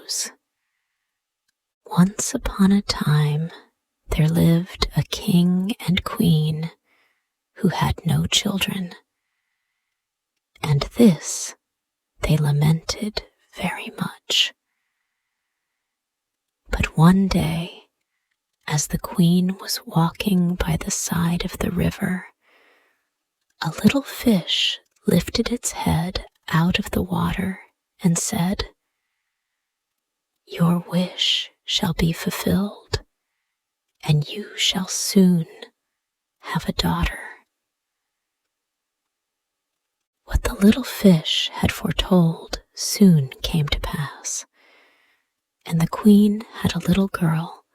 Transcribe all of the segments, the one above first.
goes. Once upon a time, there lived a king and queen who had no children, and this they lamented very much. But one day, as the queen was walking by the side of the river, a little fish lifted its head out of the water and said, "Your wish shall be fulfilled, and you shall soon have a daughter." What the little fish had foretold soon came to pass, and the queen had a little girl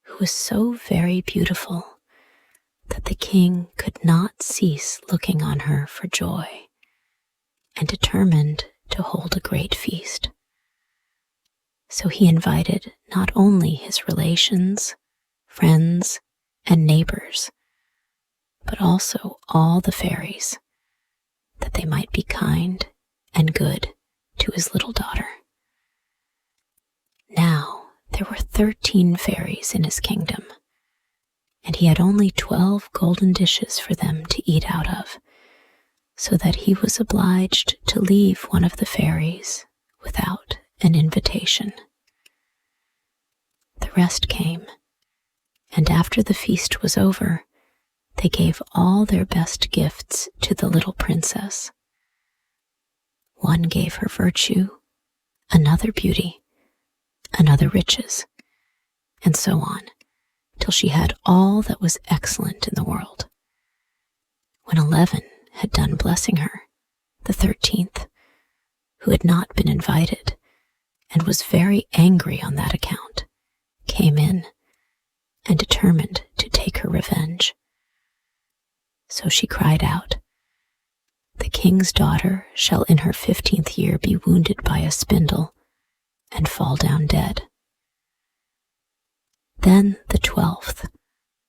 who was so very beautiful that the king could not cease looking on her for joy, and determined to hold a great feast. So he invited not only his relations, friends, and neighbors, but also all the fairies, that they might be kind and good to his little daughter. Now there were 13 fairies in his kingdom, and he had only 12 golden dishes for them to eat out of, so that he was obliged to leave one of the fairies without an invitation. The rest came, and after the feast was over, they gave all their best gifts to the little princess. One gave her virtue, another beauty, another riches, and so on, till she had all that was excellent in the world. When 11 had done blessing her, the 13th, who had not been invited and was very angry on that account, came in and determined to take her revenge. So she cried out, "The king's daughter shall in her 15th year be wounded by a spindle and fall down dead." Then the 12th,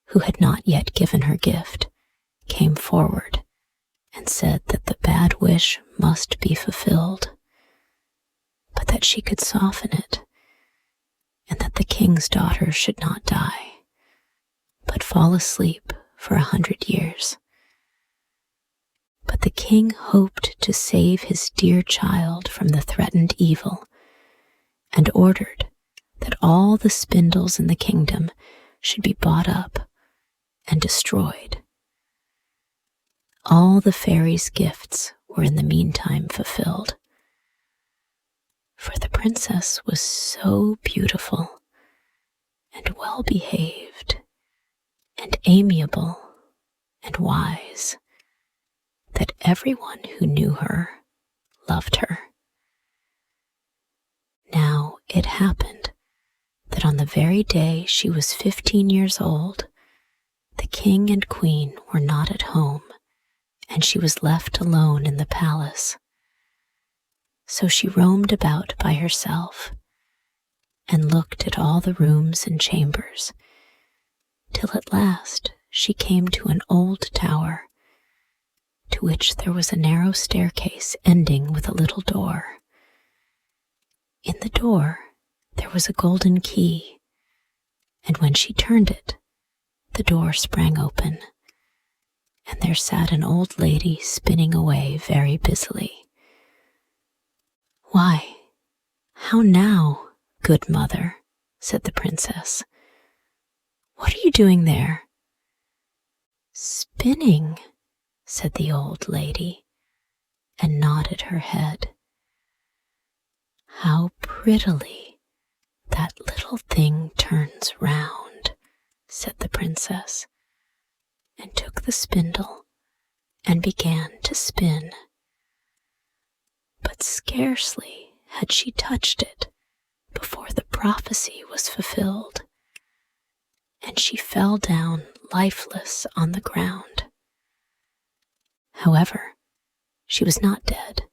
who had not yet given her gift, came forward and said that the bad wish must be fulfilled, but that she could soften it, and that the king's daughter should not die, but fall asleep for 100 years. But the king hoped to save his dear child from the threatened evil, and ordered that all the spindles in the kingdom should be bought up and destroyed. All the fairies' gifts were in the meantime fulfilled, for the princess was so beautiful and well behaved and amiable and wise that everyone who knew her loved her. Now it happened that on the very day she was 15 years old, the king and queen were not at home, and she was left alone in the palace. So she roamed about by herself and looked at all the rooms and chambers, till at last she came to an old tower, to which there was a narrow staircase ending with a little door. In the door there was a golden key, and when she turned it, the door sprang open, and there sat an old lady spinning away very busily. "Why, how now, good mother?" said the princess. "What are you doing there?" "Spinning," said the old lady, and nodded her head. "How prettily that little thing turns round," said the princess, and took the spindle and began to spin. But scarcely had she touched it before the prophecy was fulfilled, and she fell down lifeless on the ground. However, she was not dead,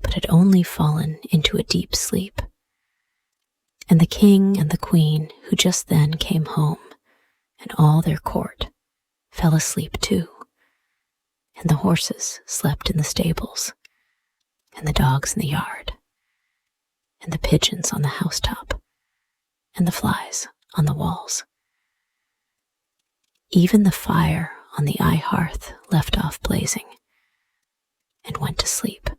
but had only fallen into a deep sleep. And the king and the queen, who just then came home, and all their court, fell asleep too, and the horses slept in the stables, and the dogs in the yard, and the pigeons on the housetop, and the flies on the walls. Even the fire on the hearth left off blazing and went to sleep.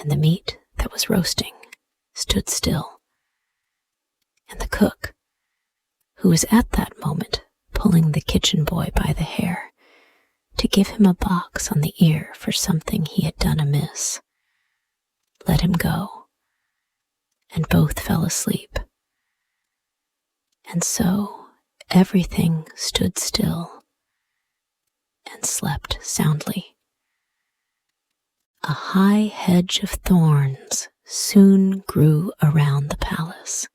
And the meat that was roasting stood still. And the cook, who was at that moment pulling the kitchen boy by the hair to give him a box on the ear for something he had done amiss, let him go, and both fell asleep. And so everything stood still and slept soundly. A high hedge of thorns soon grew around the palace,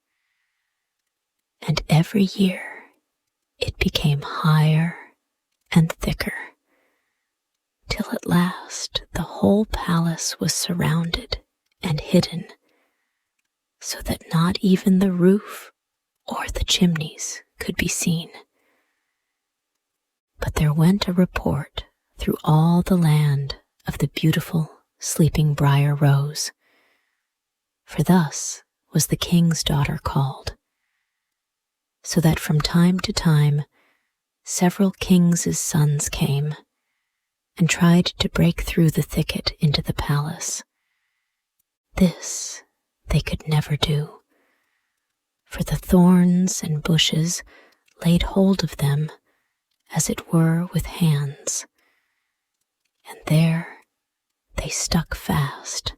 and every year it became higher and thicker, till at last the whole palace was surrounded and hidden, so that not even the roof or the chimneys could be seen. But there went a report through all the land of the beautiful sleeping Briar Rose, for thus was the king's daughter called, so that from time to time several kings' sons came and tried to break through the thicket into the palace. This they could never do, for the thorns and bushes laid hold of them as it were with hands, and there they stuck fast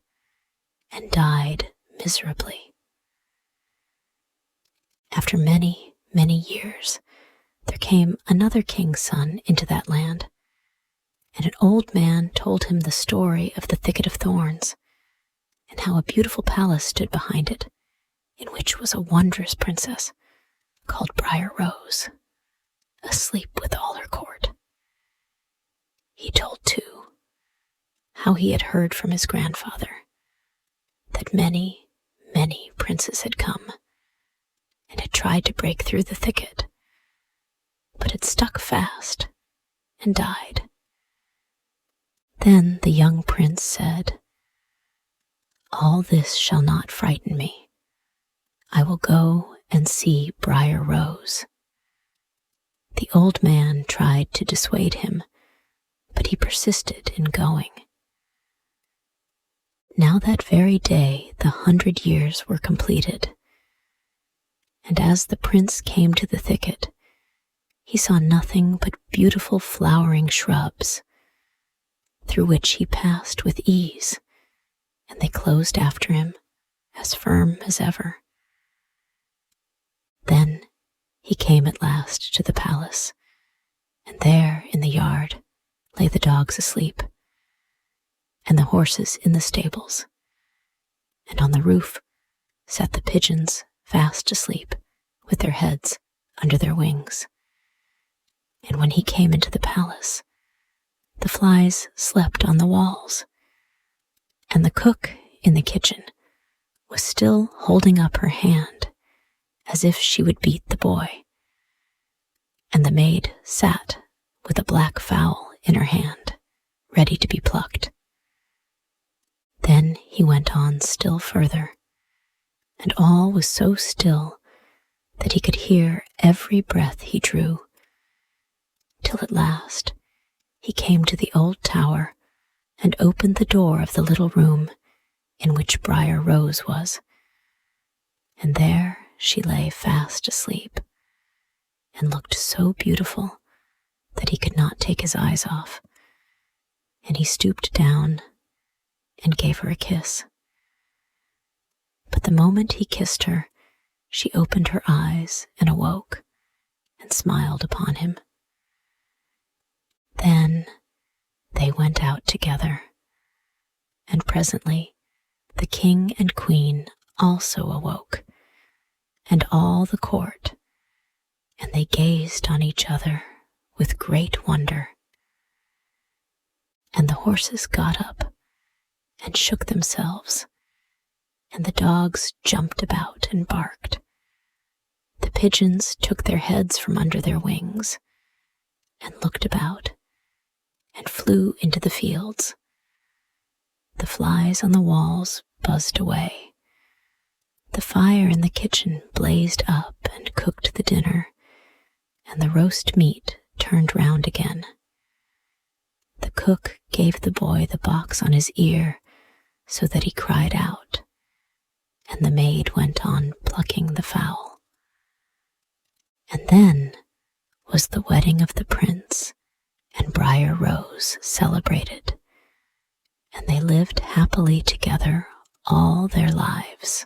and died miserably. After many, many years, there came another king's son into that land, and an old man told him the story of the thicket of thorns, and how a beautiful palace stood behind it, in which was a wondrous princess called Briar Rose, asleep with all her court. He told, too, how he had heard from his grandfather that many, many princes had come and had tried to break through the thicket, but had stuck fast and died. Then the young prince said, "All this shall not frighten me. I will go and see Briar Rose." The old man tried to dissuade him, but he persisted in going. Now that very day 100 years were completed, and as the prince came to the thicket, he saw nothing but beautiful flowering shrubs, through which he passed with ease, and they closed after him as firm as ever. Then he came at last to the palace, and there in the yard lay the dogs asleep, and the horses in the stables, and on the roof sat the pigeons fast asleep with their heads under their wings. And when he came into the palace, the flies slept on the walls, and the cook in the kitchen was still holding up her hand as if she would beat the boy, and the maid sat with a black fowl in her hand, ready to be plucked. Then he went on still further, and all was so still that he could hear every breath he drew, till at last he came to the old tower and opened the door of the little room in which Briar Rose was, and there she lay fast asleep, and looked so beautiful that he could not take his eyes off, and he stooped down and gave her a kiss. But the moment he kissed her, she opened her eyes and awoke, and smiled upon him. Then they went out together, and presently the king and queen also awoke, and all the court, and they gazed on each other with great wonder. And the horses got up and shook themselves, and the dogs jumped about and barked. The pigeons took their heads from under their wings and looked about and flew into the fields. The flies on the walls buzzed away, The fire in the kitchen blazed up and cooked the dinner, and the roast meat turned round again. The cook gave the boy the box on his ear so that he cried out, and the maid went on plucking the fowl. And then was the wedding of the prince and Briar Rose celebrated, and they lived happily together all their lives.